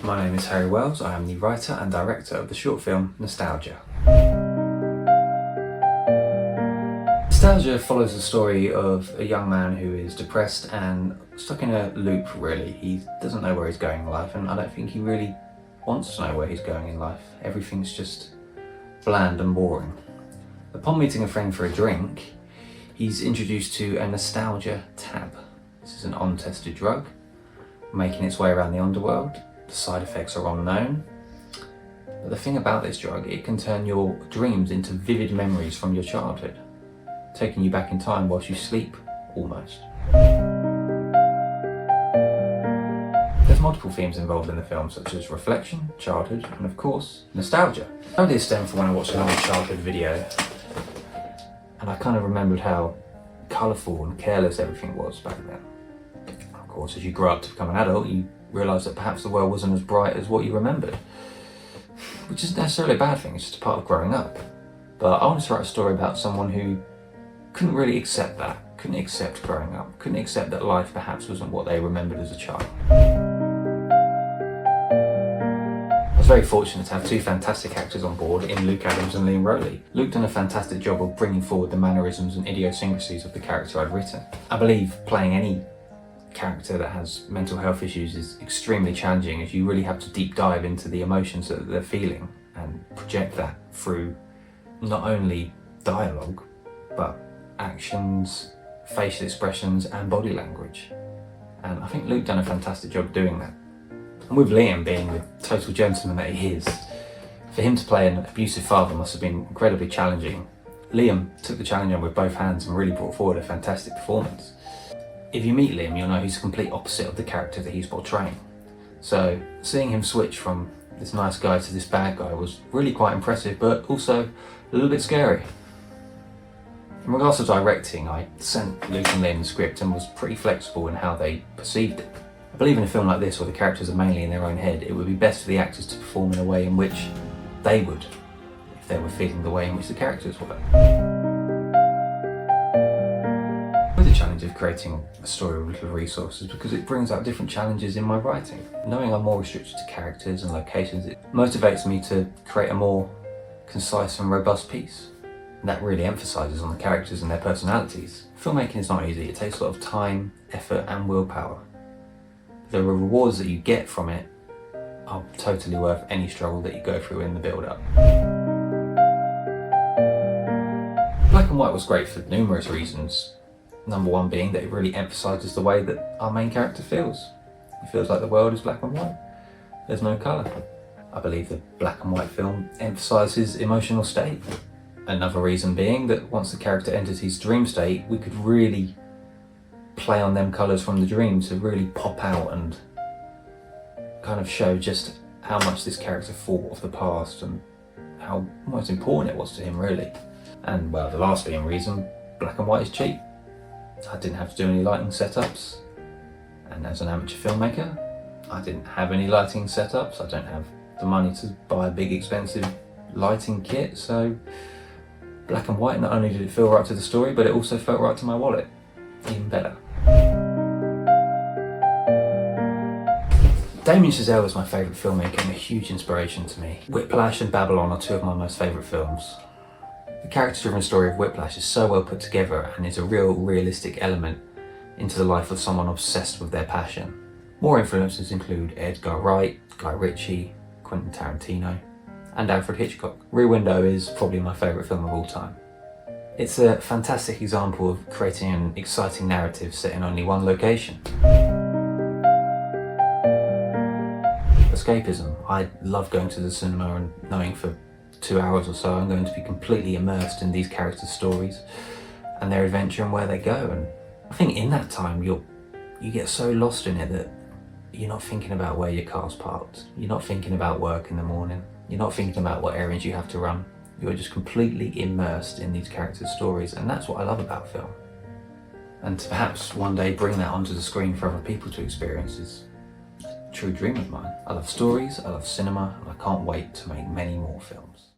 My name is Harry Wells. I am the writer and director of the short film Nostalgia. Nostalgia follows the story of a young man who is depressed and stuck in a loop, really. He doesn't know where he's going in life, and I don't think he really wants to know where he's going in life. Everything's just bland and boring. Upon meeting a friend for a drink, he's introduced to a nostalgia tab. This is an untested drug, making its way around the underworld. The side effects are unknown. But the thing about this drug, it can turn your dreams into vivid memories from your childhood, taking you back in time whilst you sleep, almost. There's multiple themes involved in the film, such as reflection, childhood, and of course, nostalgia. The idea stemmed from when I watched an old childhood video, and I kind of remembered how colourful and careless everything was back then. Of course, as you grow up to become an adult, you realise that perhaps the world wasn't as bright as what you remembered, which isn't necessarily a bad thing, it's just a part of growing up. But I wanted to write a story about someone who couldn't really accept that, couldn't accept growing up, couldn't accept that life perhaps wasn't what they remembered as a child. I was very fortunate to have two fantastic actors on board in Luke Adams and Liam Rowley. Luke done a fantastic job of bringing forward the mannerisms and idiosyncrasies of the character I'd written. I believe playing any character that has mental health issues is extremely challenging, as you really have to deep dive into the emotions that they're feeling and project that through not only dialogue, but actions, facial expressions and body language. And I think Luke done a fantastic job doing that. And with Liam being the total gentleman that he is, for him to play an abusive father must have been incredibly challenging. Liam took the challenge on with both hands and really brought forward a fantastic performance. If you meet Liam, you'll know he's the complete opposite of the character that he's portraying. So seeing him switch from this nice guy to this bad guy was really quite impressive, but also a little bit scary. In regards to directing, I sent Luke and Liam the script and was pretty flexible in how they perceived it. I believe in a film like this, where the characters are mainly in their own head, it would be best for the actors to perform in a way in which they would, if they were feeling the way in which the characters were. The challenge of creating a story with little resources, because it brings out different challenges in my writing. Knowing I'm more restricted to characters and locations, it motivates me to create a more concise and robust piece. And that really emphasises on the characters and their personalities. Filmmaking is not easy, it takes a lot of time, effort and willpower. The rewards that you get from it are totally worth any struggle that you go through in the build-up. Black and white was great for numerous reasons. Number one being that it really emphasises the way that our main character feels. He feels like the world is black and white. There's no colour. I believe the black and white film emphasises his emotional state. Another reason being that once the character enters his dream state, we could really play on them colours from the dream to really pop out and kind of show just how much this character thought of the past and how most important it was to him, really. And well, the last being reason, black and white is cheap. I didn't have to do any lighting setups, and as an amateur filmmaker, I didn't have any lighting setups. I don't have the money to buy a big expensive lighting kit, so black and white not only did it feel right to the story, but it also felt right to my wallet. Even better. Damien Chazelle is my favourite filmmaker and a huge inspiration to me. Whiplash and Babylon are two of my most favourite films. The character-driven story of Whiplash is so well put together and is a real realistic element into the life of someone obsessed with their passion. More influences include Edgar Wright, Guy Ritchie, Quentin Tarantino, and Alfred Hitchcock. Rear Window is probably my favourite film of all time. It's a fantastic example of creating an exciting narrative set in only one location. Escapism. I love going to the cinema and knowing for 2 hours or so I'm going to be completely immersed in these characters' stories and their adventure and where they go. And I think in that time you get so lost in it that you're not thinking about where your car's parked. You're not thinking about work in the morning. You're not thinking about what errands you have to run. You're just completely immersed in these characters' stories, and that's what I love about film. And to perhaps one day bring that onto the screen for other people to experience is a true dream of mine. I love stories, I love cinema, and I can't wait to make many more films.